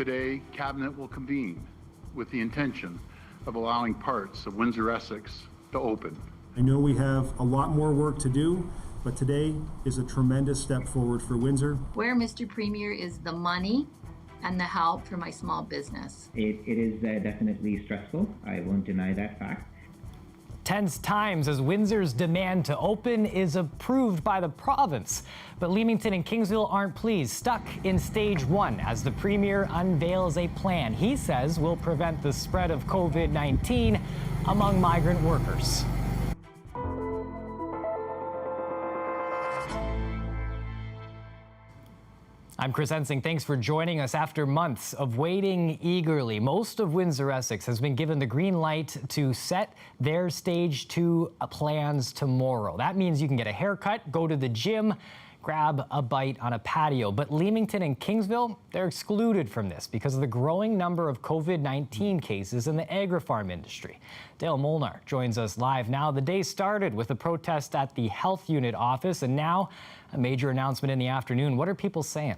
Today, Cabinet will convene with the intention of allowing parts of Windsor-Essex to open. I know we have a lot more work to do, but today is a tremendous step forward for Windsor. Where, Mr. Premier, is the money and the help for my small business? It is definitely stressful. I won't deny that fact. Tense times as Windsor's demand to open is approved by the province. But Leamington and Kingsville aren't pleased, stuck in stage 1 as the Premier unveils a plan he says will prevent the spread of COVID-19 among migrant workers. I'm Chris Ensing. Thanks for joining us. After months of waiting eagerly, most of Windsor-Essex has been given the green light to set their stage 2 plans tomorrow. That means you can get a haircut, go to the gym, grab a bite on a patio. But Leamington and Kingsville, they're excluded from this because of the growing number of COVID-19 cases in the agri-farm industry. Dale Molnar joins us live now. The day started with a protest at the health unit office, and now a major announcement in the afternoon. What are people saying?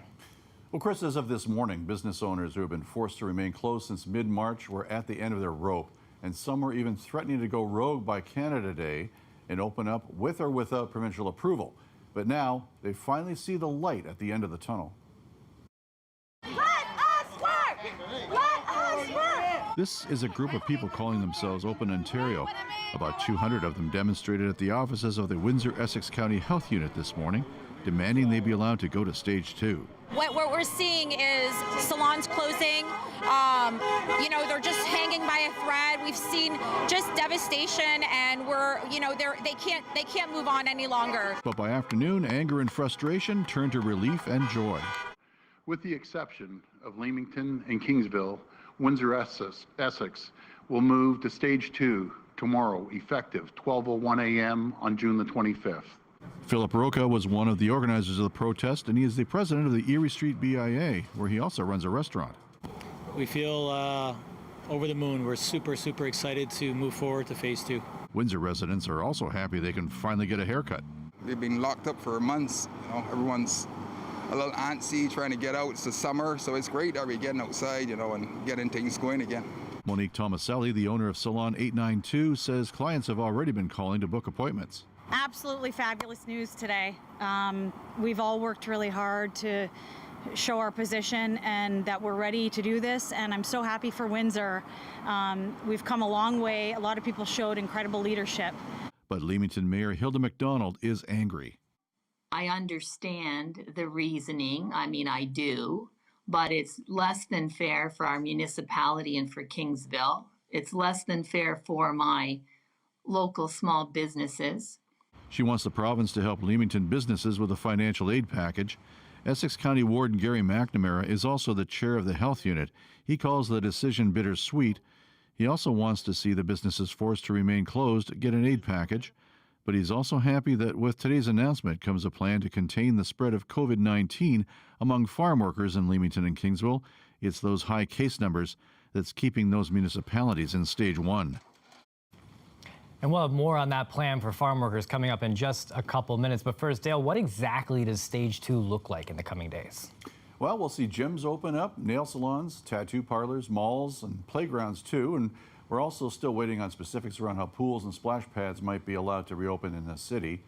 Well, Chris, as of this morning, business owners who have been forced to remain closed since mid-March were at the end of their rope, and some were even threatening to go rogue by Canada Day and open up with or without provincial approval. But now they finally see the light at the end of the tunnel. Let us work! Let us work! This is a group of people calling themselves Open Ontario. About 200 of them demonstrated at the offices of the Windsor-Essex County Health Unit this morning, demanding they be allowed to go to stage 2. What we're seeing is salons closing. They're just hanging by a thread. We've seen just devastation, and they can't move on any longer. But by afternoon, anger and frustration turned to relief and joy. With the exception of Leamington and Kingsville, Windsor-Essex will move to stage 2 tomorrow, effective 12:01 a.m. on June the 25th. Philip Roca was one of the organizers of the protest, and he is the president of the Erie Street BIA, where he also runs a restaurant. We feel over the moon. We're super excited to move forward to phase 2. Windsor residents are also happy they can finally get a haircut. They've been locked up for months. Everyone's a little antsy trying to get out. It's the summer, so it's great that we're getting outside, and getting things going again. Monique Tomaselli, the owner of Salon 892, says clients have already been calling to book appointments. Absolutely fabulous news today. We've all worked really hard to show our position and that we're ready to do this, and I'm so happy for Windsor. We've come a long way. A lot of people showed incredible leadership. But Leamington Mayor Hilda McDonald is angry. I understand the reasoning. I do. But it's less than fair for our municipality and for Kingsville. It's less than fair for my local small businesses. She wants the province to help Leamington businesses with a financial aid package. Essex County Warden Gary McNamara is also the chair of the health unit. He calls the decision bittersweet. He also wants to see the businesses forced to remain closed get an aid package. But he's also happy that with today's announcement comes a plan to contain the spread of COVID-19 among farm workers in Leamington and Kingsville. It's those high case numbers that's keeping those municipalities in stage 1. And we'll have more on that plan for farm workers coming up in just a couple minutes. But first, Dale, what exactly does stage 2 look like in the coming days? Well, we'll see gyms open up, nail salons, tattoo parlors, malls, and playgrounds too. And we're also still waiting on specifics around how pools and splash pads might be allowed to reopen in the city.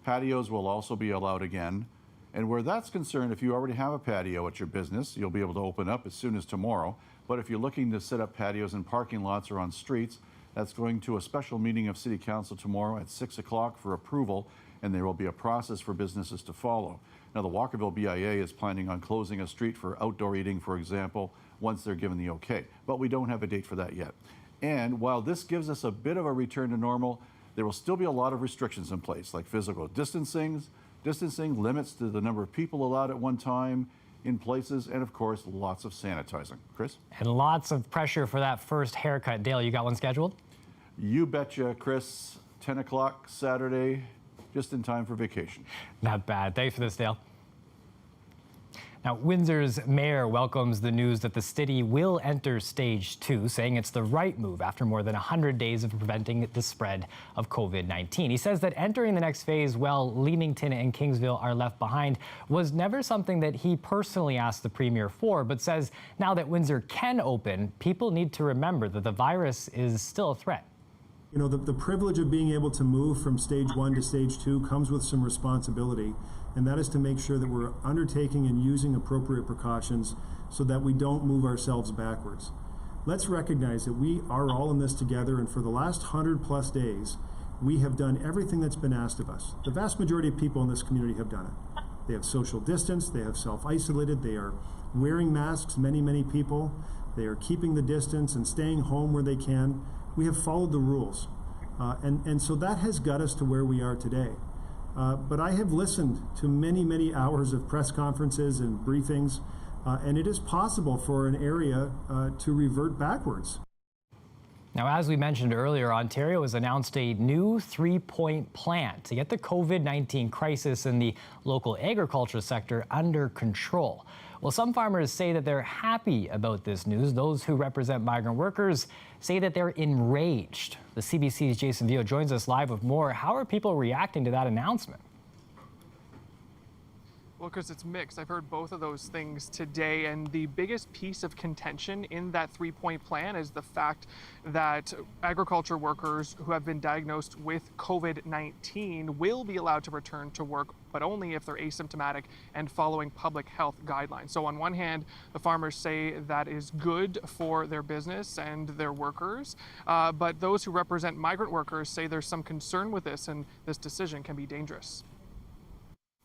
Patios will also be allowed again. And where that's concerned, if you already have a patio at your business, you'll be able to open up as soon as tomorrow. But if you're looking to set up patios in parking lots or on streets, that's going to a special meeting of City Council tomorrow at 6 o'clock for approval, and there will be a process for businesses to follow. Now, the Walkerville BIA is planning on closing a street for outdoor eating, for example, once they're given the okay. But we don't have a date for that yet. And while this gives us a bit of a return to normal, there will still be a lot of restrictions in place, like physical distancing, limits to the number of people allowed at one time in places, and of course, lots of sanitizing. Chris? And lots of pressure for that first haircut. Dale, you got one scheduled? You betcha, Chris. 10 o'clock Saturday, just in time for vacation. Not bad. Thanks for this, Dale. Now, Windsor's mayor welcomes the news that the city will enter stage 2, saying it's the right move after more than 100 days of preventing the spread of COVID-19. He says that entering the next phase while Leamington and Kingsville are left behind was never something that he personally asked the premier for, but says now that Windsor can open, people need to remember that the virus is still a threat. You know, the privilege of being able to move from stage 1 to stage 2 comes with some responsibility, and that is to make sure that we're undertaking and using appropriate precautions so that we don't move ourselves backwards. Let's recognize that we are all in this together, and for the last 100+ days, we have done everything that's been asked of us. The vast majority of people in this community have done it. They have social distance, they have self-isolated, they are wearing masks, many people. They are keeping the distance and staying home where they can. We have followed the rules. And so that has got us to where we are today. But I have listened to many hours of press conferences and briefings, and it is possible for an area to revert backwards. Now, as we mentioned earlier, Ontario has announced a new 3-point plan to get the COVID-19 crisis in the local agriculture sector under control. Well, some farmers say that they're happy about this news. Those who represent migrant workers say that they're enraged. The CBC's Jason Vio joins us live with more. How are people reacting to that announcement? Well, Chris, it's mixed. I've heard both of those things today, and the biggest piece of contention in that 3-point plan is the fact that agriculture workers who have been diagnosed with COVID-19 will be allowed to return to work, but only if they're asymptomatic and following public health guidelines. So on one hand, the farmers say that is good for their business and their workers, but those who represent migrant workers say there's some concern with this, and this decision can be dangerous.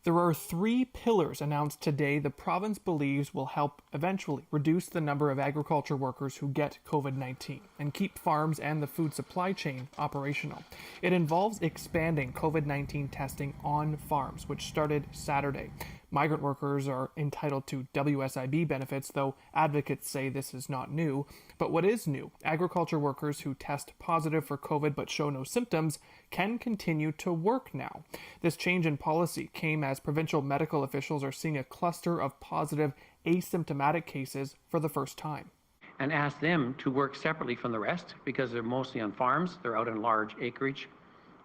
There are 3 pillars announced today the province believes will help eventually reduce the number of agriculture workers who get COVID-19 and keep farms and the food supply chain operational. It involves expanding COVID-19 testing on farms, which started Saturday. Migrant workers are entitled to WSIB benefits, though advocates say this is not new. But what is new? Agriculture workers who test positive for COVID but show no symptoms can continue to work now. This change in policy came as provincial medical officials are seeing a cluster of positive asymptomatic cases for the first time. And ask them to work separately from the rest because they're mostly on farms, they're out in large acreage.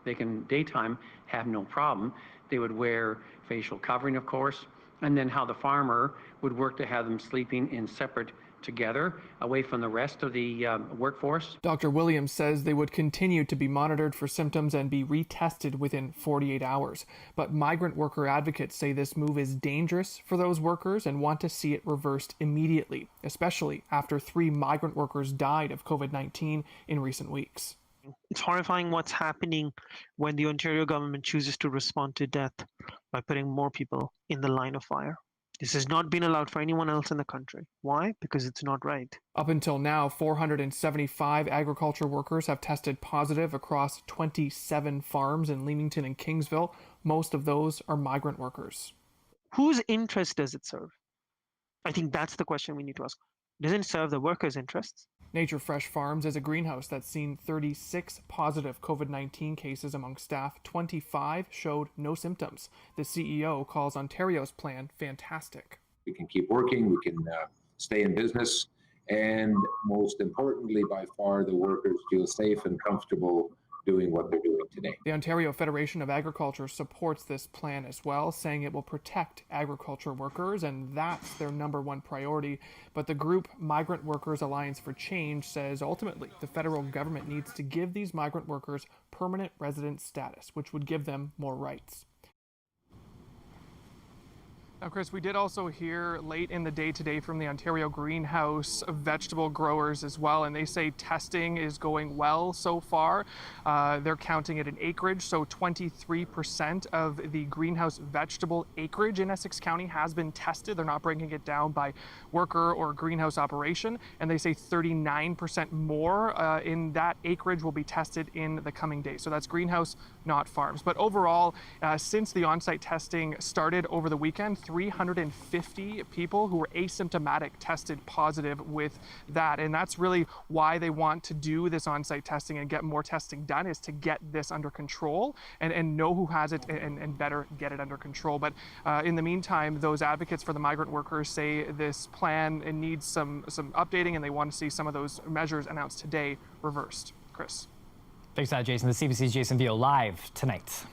They can daytime have no problem. They would wear facial covering, of course, and then how the farmer would work to have them sleeping in separate together away from the rest of the workforce. Dr. Williams says they would continue to be monitored for symptoms and be retested within 48 hours. But migrant worker advocates say this move is dangerous for those workers and want to see it reversed immediately, especially after 3 migrant workers died of COVID-19 in recent weeks. It's horrifying what's happening when the Ontario government chooses to respond to death by putting more people in the line of fire. This has not been allowed for anyone else in the country. Why? Because it's not right. Up until now, 475 agriculture workers have tested positive across 27 farms in Leamington and Kingsville. Most of those are migrant workers. Whose interest does it serve? I think that's the question we need to ask. Does it serve the workers' interests? Nature Fresh Farms is a greenhouse that's seen 36 positive COVID-19 cases among staff. 25 showed no symptoms. The CEO calls Ontario's plan fantastic. We can keep working, we can stay in business, and most importantly, by far, the workers feel safe and comfortable doing what they're doing today. The Ontario Federation of Agriculture supports this plan as well, saying it will protect agriculture workers, and that's their #1 priority. But the group Migrant Workers Alliance for Change says ultimately the federal government needs to give these migrant workers permanent resident status, which would give them more rights. Now, Chris, we did also hear late in the day today from the Ontario greenhouse vegetable growers as well, and they say testing is going well so far. They're counting it in acreage, so 23% of the greenhouse vegetable acreage in Essex County has been tested. They're not breaking it down by worker or greenhouse operation, and they say 39% more in that acreage will be tested in the coming days. So that's greenhouse, not farms. But overall, since the on-site testing started over the weekend, 350 people who were asymptomatic tested positive with that. And that's really why they want to do this on-site testing and get more testing done, is to get this under control and know who has it and better get it under control. But in the meantime, those advocates for the migrant workers say this plan needs some updating, and they want to see some of those measures announced today reversed. Chris. Thanks for that, Jason. The CBC's Jason Vio live tonight.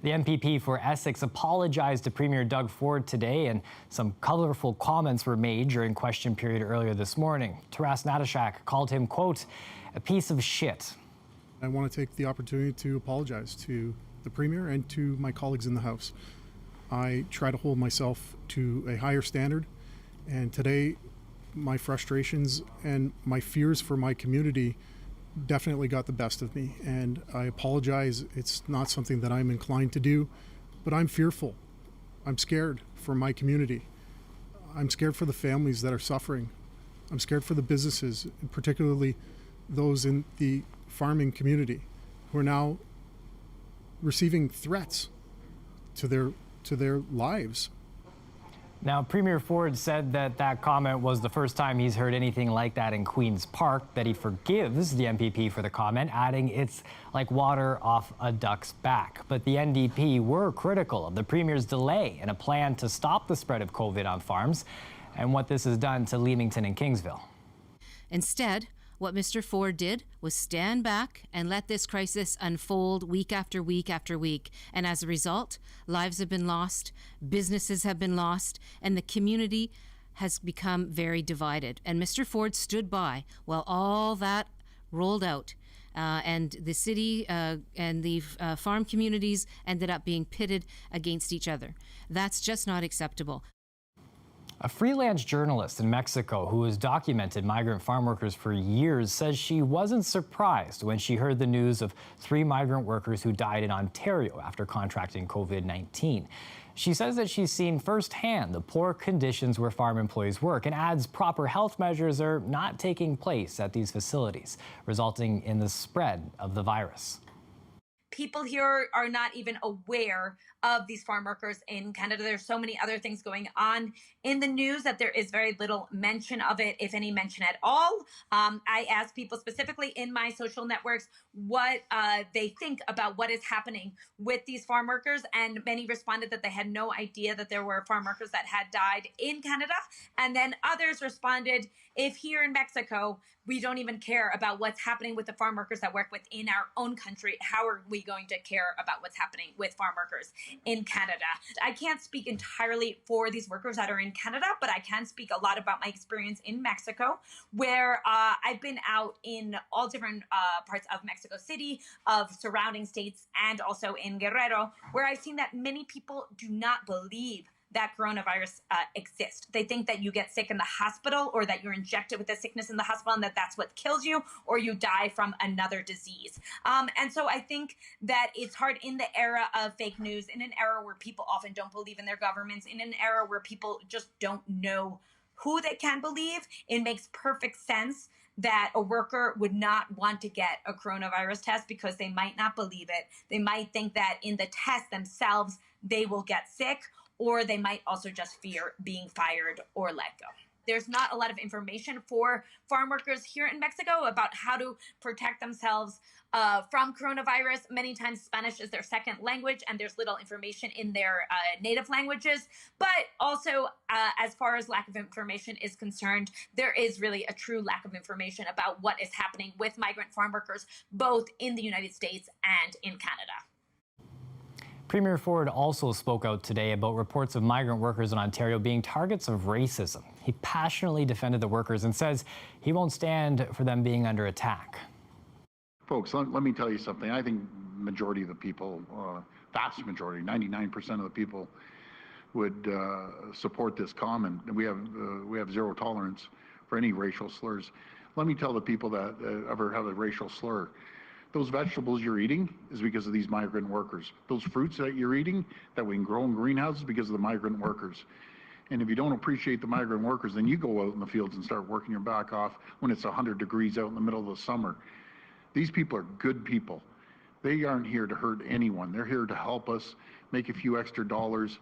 The MPP for Essex apologized to Premier Doug Ford today, and some colorful comments were made during question period earlier this morning. Taras Natashak called him, quote, a piece of shit. I want to take the opportunity to apologize to the Premier and to my colleagues in the House. I try to hold myself to a higher standard, and today my frustrations and my fears for my community definitely got the best of me, and I apologize. It's not something that I'm inclined to do, but I'm fearful. I'm scared for my community. I'm scared for the families that are suffering. I'm scared for the businesses, and particularly those in the farming community who are now receiving threats to their lives. Now, Premier Ford said that comment was the first time he's heard anything like that in Queen's Park, that he forgives the MPP for the comment, adding it's like water off a duck's back. But the NDP were critical of the Premier's delay in a plan to stop the spread of COVID on farms and what this has done to Leamington and Kingsville. Instead, what Mr. Ford did was stand back and let this crisis unfold week after week after week. And as a result, lives have been lost, businesses have been lost, and the community has become very divided. And Mr. Ford stood by while all that rolled out. And the city and the farm communities ended up being pitted against each other. That's just not acceptable. A freelance journalist in Mexico who has documented migrant farm workers for years says she wasn't surprised when she heard the news of 3 migrant workers who died in Ontario after contracting COVID-19. She says that she's seen firsthand the poor conditions where farm employees work, and adds proper health measures are not taking place at these facilities, resulting in the spread of the virus. People here are not even aware of these farm workers in Canada. There's so many other things going on in the news that there is very little mention of it, if any mention at all. I asked people specifically in my social networks what they think about what is happening with these farm workers, and many responded that they had no idea that there were farm workers that had died in Canada. And then others responded, if here in Mexico, we don't even care about what's happening with the farm workers that work within our own country, how are we going to care about what's happening with farm workers in Canada? I can't speak entirely for these workers that are in Canada, but I can speak a lot about my experience in Mexico, where I've been out in all different parts of Mexico City, of surrounding states, and also in Guerrero, where I've seen that many people do not believe that coronavirus exists. They think that you get sick in the hospital, or that you're injected with a sickness in the hospital and that that's what kills you, or you die from another disease. And so I think that it's hard in the era of fake news, in an era where people often don't believe in their governments, in an era where people just don't know who they can believe. It makes perfect sense that a worker would not want to get a coronavirus test because they might not believe it. They might think that in the test themselves, they will get sick, or they might also just fear being fired or let go. There's not a lot of information for farm workers here in Mexico about how to protect themselves from coronavirus. Many times Spanish is their second language, and there's little information in their native languages. But also, as far as lack of information is concerned, there is really a true lack of information about what is happening with migrant farm workers, both in the United States and in Canada. Premier Ford also spoke out today about reports of migrant workers in Ontario being targets of racism. He passionately defended the workers and says he won't stand for them being under attack. Folks, let me tell you something. I think majority of the people, vast majority, 99% of the people would support this comment. We have zero tolerance for any racial slurs. Let me tell the people that ever have a racial slur, those vegetables you're eating is because of these migrant workers. Those fruits that you're eating that we can grow in greenhouses because of the migrant workers. And if you don't appreciate the migrant workers, then you go out in the fields and start working your back off when it's 100 degrees out in the middle of the summer. These people are good people. They aren't here to hurt anyone. They're here to help us make a few extra dollars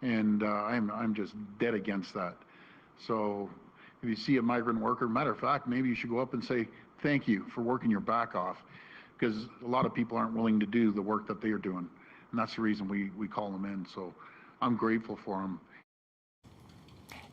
And I'm just dead against that. So if you see a migrant worker, matter of fact, maybe you should go up and say, thank you for working your back off, because a lot of people aren't willing to do the work that they are doing. And that's the reason we call them in. So I'm grateful for them.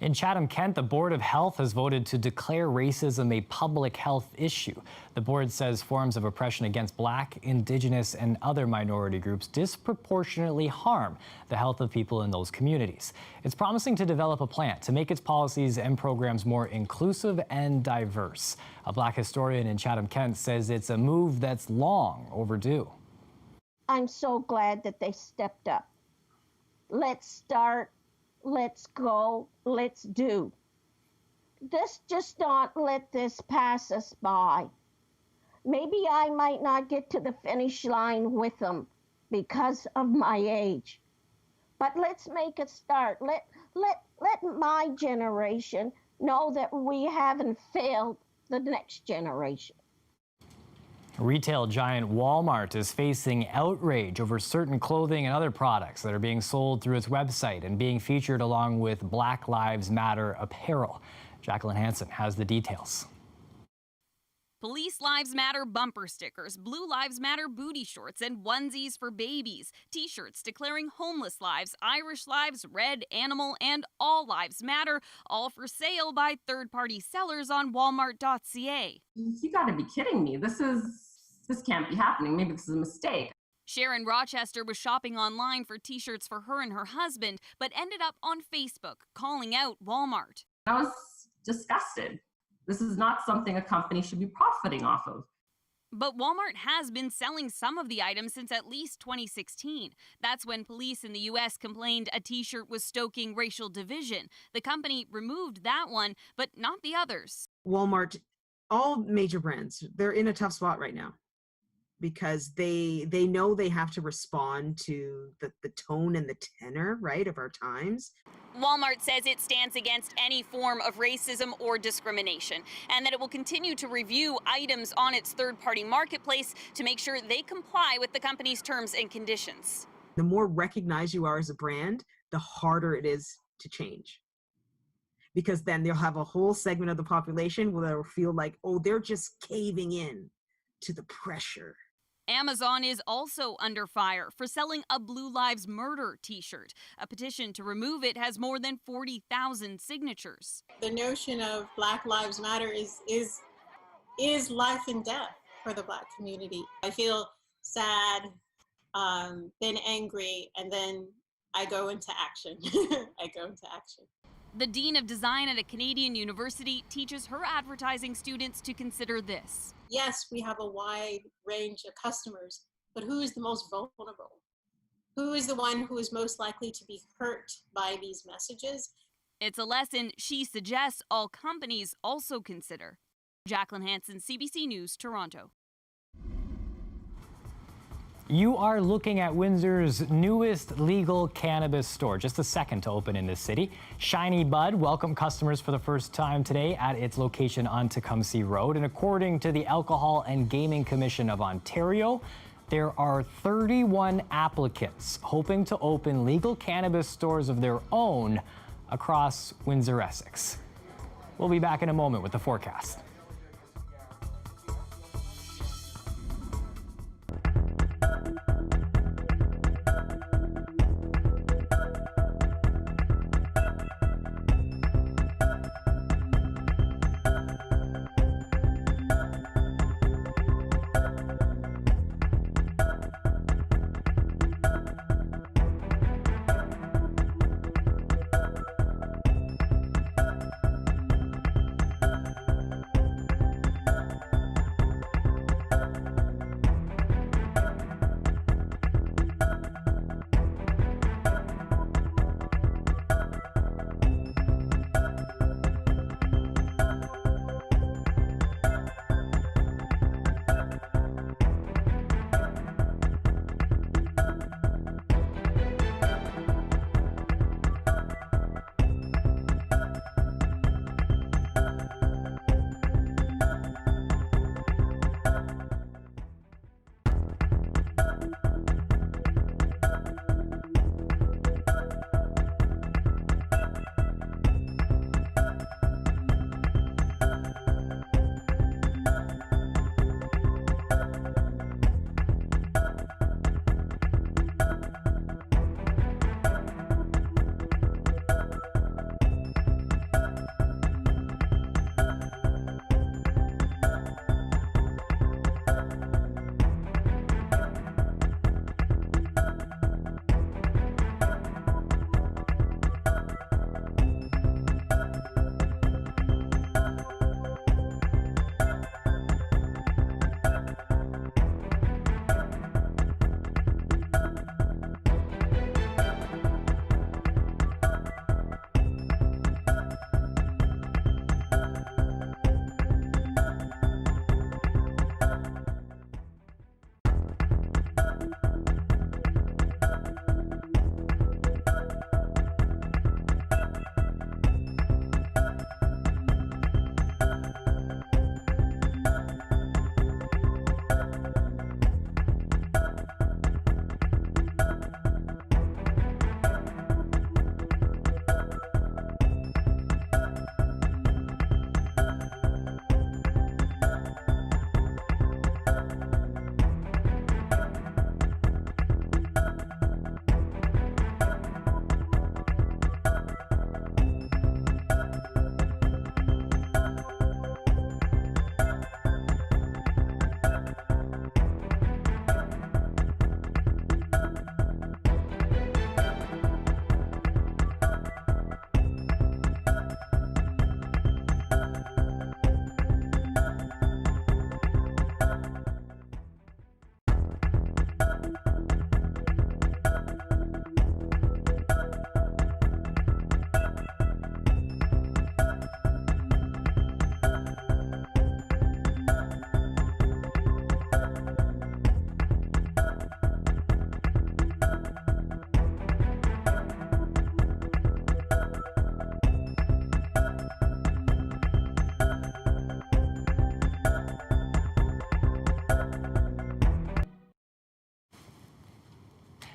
In Chatham-Kent, the Board of Health has voted to declare racism a public health issue. The board says forms of oppression against Black, Indigenous, and other minority groups disproportionately harm the health of people in those communities. It's promising to develop a plan to make its policies and programs more inclusive and diverse. A Black historian in Chatham-Kent says it's a move that's long overdue. I'm so glad that they stepped up. Let's start. Let's go, let's do. Just not let this pass us by. Maybe I might not get to the finish line with them because of my age. But let's make a start. Let my generation know that we haven't failed the next generation. Retail giant Walmart is facing outrage over certain clothing and other products that are being sold through its website and being featured along with Black Lives Matter apparel. Jacqueline Hansen has the details. Police Lives Matter bumper stickers, Blue Lives Matter booty shorts, and onesies for babies. T-shirts declaring homeless lives, Irish lives, red, animal, and all lives matter, all for sale by third-party sellers on Walmart.ca. You gotta be kidding me. This can't be happening. Maybe this is a mistake. Sharon Rochester was shopping online for T-shirts for her and her husband, but ended up on Facebook calling out Walmart. I was disgusted. This is not something a company should be profiting off of. But Walmart has been selling some of the items since at least 2016. That's when police in the U.S. complained a T-shirt was stoking racial division. The company removed that one, but not the others. Walmart, all major brands, they're in a tough spot right now because they know they have to respond to the tone and the tenor, right, of our times. Walmart says it stands against any form of racism or discrimination, and that it will continue to review items on its third-party marketplace to make sure they comply with the company's terms and conditions. The more recognized you are as a brand, the harder it is to change. Because then they'll have a whole segment of the population where they'll feel like, oh, they're just caving in to the pressure. Amazon is also under fire for selling a Blue Lives Murder T-shirt. A petition to remove it has more than 40,000 signatures. The notion of Black Lives Matter is life and death for the Black community. I feel sad, then angry, and then I go into action. The Dean of Design at a Canadian university teaches her advertising students to consider this. Yes, we have a wide range of customers, but who is the most vulnerable? Who is the one who is most likely to be hurt by these messages? It's a lesson she suggests all companies also consider. Jacqueline Hansen, CBC News, Toronto. You are looking at Windsor's newest legal cannabis store, just the second to open in this city. Shiny Bud welcomed customers for the first time today at its location on Tecumseh Road. And according to the Alcohol and Gaming Commission of Ontario, there are 31 applicants hoping to open legal cannabis stores of their own across Windsor-Essex. We'll be back in a moment with the forecast.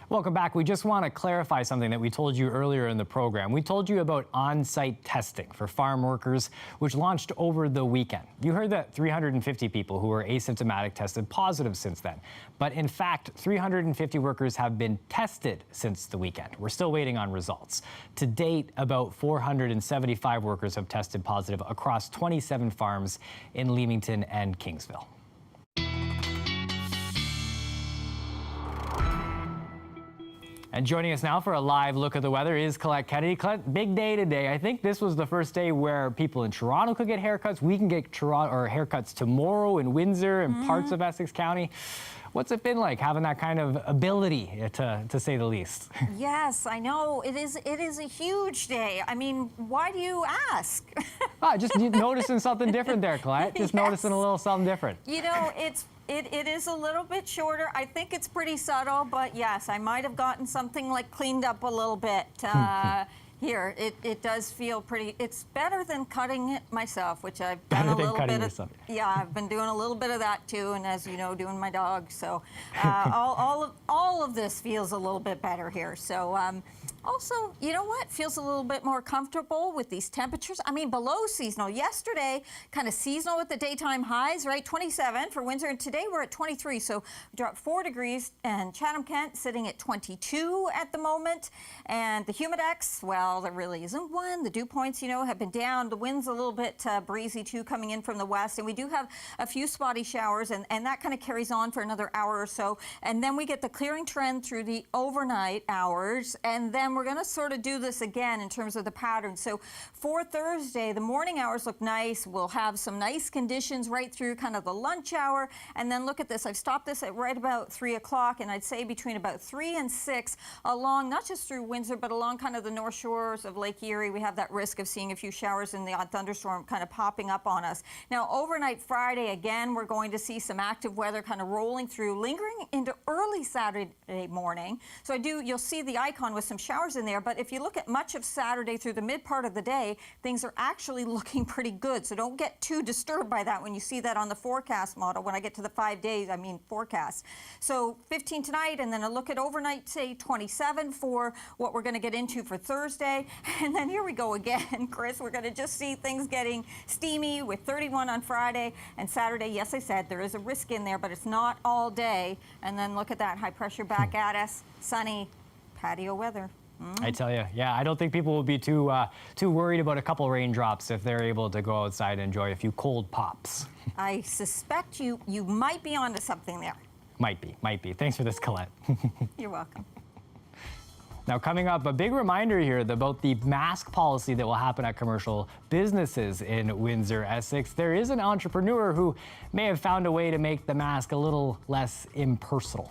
Welcome back. We just want to clarify something that we told you earlier in the program. We told you about on-site testing for farm workers, which launched over the weekend. You heard that 350 people who were asymptomatic tested positive since then. But in fact, 350 workers have been tested since the weekend. We're still waiting on results. To date, about 475 workers have tested positive across 27 farms in Leamington and Kingsville. And joining us now for a live look at the weather is Colette Kennedy. Colette, big day today. I think this was the first day where people in Toronto could get haircuts. We can get haircuts tomorrow in Windsor and parts of Essex County. What's it been like having that kind of ability, to say the least? Yes, I know. It is a huge day. I mean, why do you ask? Just noticing something different there, Colette. Just noticing a little something different. You know, it is a little bit shorter. I think it's pretty subtle, but yes, I might have gotten something like cleaned up a little bit. Here, it does feel pretty, it's better than cutting it myself, which I've done a little bit of. Yeah, I've been doing a little bit of that too, and as you know, doing my dog. So all of this feels a little bit better here. So also, you know what, feels a little bit more comfortable with these temperatures. I mean, below seasonal. Yesterday, kind of seasonal with the daytime highs, right? 27 for Windsor, and today we're at 23. So we dropped 4 degrees, and Chatham-Kent sitting at 22 at the moment. And the Humidex, well, there really isn't one. The dew points, you know, have been down. The wind's a little bit breezy too, coming in from the west, and we do have a few spotty showers, and that kind of carries on for another hour or so. And then we get the clearing trend through the overnight hours, and then we're going to sort of do this again in terms of the pattern. So for Thursday, the morning hours look nice. We'll have some nice conditions right through kind of the lunch hour, and then look at this. I've stopped this at right about 3 o'clock, and I'd say between about 3 and 6 along, not just through Windsor, but along kind of the north shores of Lake Erie. We have that risk of seeing a few showers in the thunderstorm kind of popping up on us. Now, overnight Friday, again, we're going to see some active weather kind of rolling through, lingering into early Saturday morning. So you'll see the icon with some showers in there, but if you look at much of Saturday through the mid part of the day, things are actually looking pretty good. So don't get too disturbed by that when you see that on the forecast model. When I get to the 5 days, I mean forecast. So 15 tonight, and then a look at overnight, say 27 for what we're going to get into for Thursday. And then here we go again, Chris. We're going to just see things getting steamy with 31 on Friday and Saturday. Yes, I said there is a risk in there, but it's not all day. And then look at that high pressure back at us, sunny patio weather. I tell you, yeah, I don't think people will be too worried about a couple raindrops if they're able to go outside and enjoy a few cold pops. I suspect you might be onto something there. Might be. Thanks for this, Colette. You're welcome. Now, coming up, a big reminder here about the mask policy that will happen at commercial businesses in Windsor-Essex. There is an entrepreneur who may have found a way to make the mask a little less impersonal.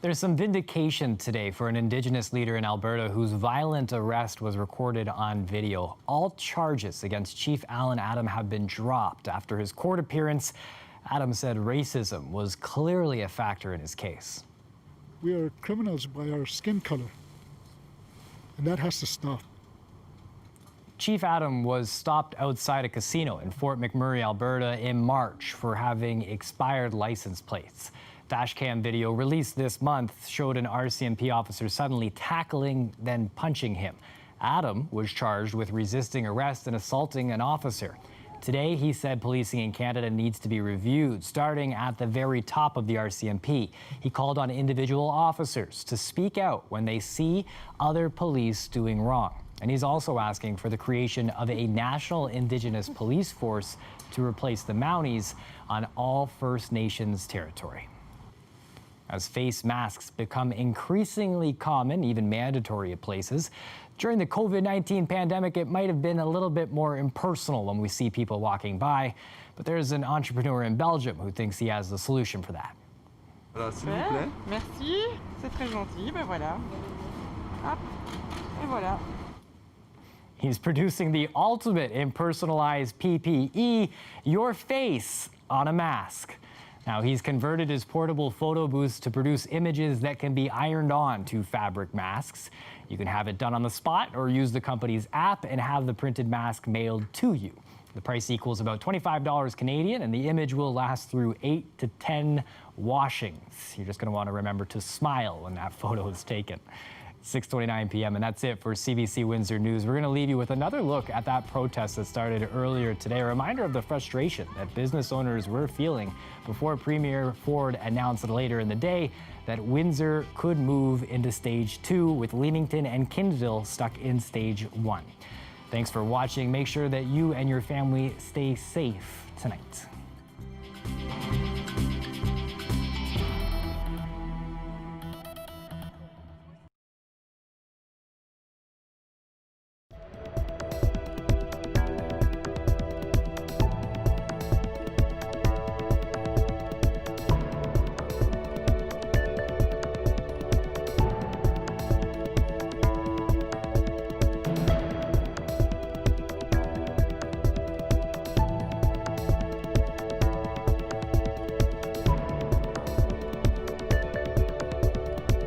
There's some vindication today for an Indigenous leader in Alberta whose violent arrest was recorded on video. All charges against Chief Alan Adam have been dropped after his court appearance. Adam said racism was clearly a factor in his case. We are criminals by our skin color, and that has to stop. Chief Adam was stopped outside a casino in Fort McMurray, Alberta in March for having expired license plates. Dashcam video released this month showed an RCMP officer suddenly tackling, then punching him. Adam was charged with resisting arrest and assaulting an officer. Today, he said policing in Canada needs to be reviewed, starting at the very top of the RCMP. He called on individual officers to speak out when they see other police doing wrong. And he's also asking for the creation of a national Indigenous police force to replace the Mounties on all First Nations territory. As face masks become increasingly common, even mandatory at places, during the COVID-19 pandemic, it might have been a little bit more impersonal when we see people walking by, but there's an entrepreneur in Belgium who thinks he has the solution for that. Voilà, s'il vous plaît. Merci, c'est très gentil, ben voilà. Hop, et voilà. He's producing the ultimate impersonalized PPE, your face on a mask. Now, he's converted his portable photo booths to produce images that can be ironed on to fabric masks. You can have it done on the spot or use the company's app and have the printed mask mailed to you. The price equals about $25 Canadian, and the image will last through 8 to 10 washings. You're just going to want to remember to smile when that photo is taken. 6:29 p.m. and that's it for CBC Windsor News. We're going to leave you with another look at that protest that started earlier today. A reminder of the frustration that business owners were feeling before Premier Ford announced later in the day that Windsor could move into Stage 2 with Leamington and Kingsville stuck in Stage 1. Thanks for watching. Make sure that you and your family stay safe tonight.